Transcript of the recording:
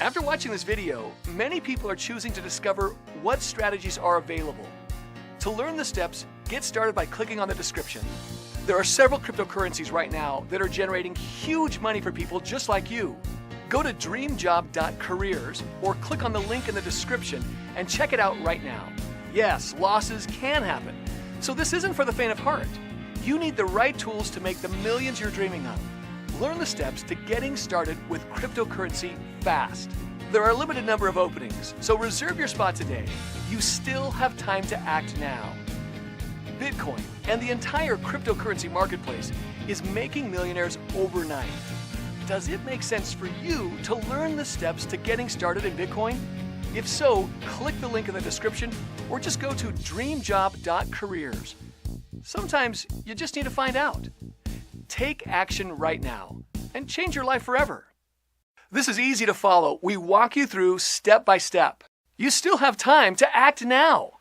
After watching this video, many people are choosing to discover what strategies are available. To learn the steps, get started by clicking on the description. There are several cryptocurrencies right now that are generating huge money for people just like you. Go to dreamjob.careers or click on the link in the description and check it out right now. Yes, losses can happen, so this isn't for the faint of heart. You need the right tools to make the millions you're dreaming of. Learn the steps to getting started with cryptocurrency fast. There are a limited number of openings, so reserve your spot today. You still have time to act now. Bitcoin and the entire cryptocurrency marketplace is making millionaires overnight. Does it make sense for you to learn the steps to getting started in Bitcoin? If so, click the link in the description or just go to dreamjob.careers. Sometimes you just need to find out. Take action right now and change your life forever. This is easy to follow. We walk you through step by step. You still have time to act now.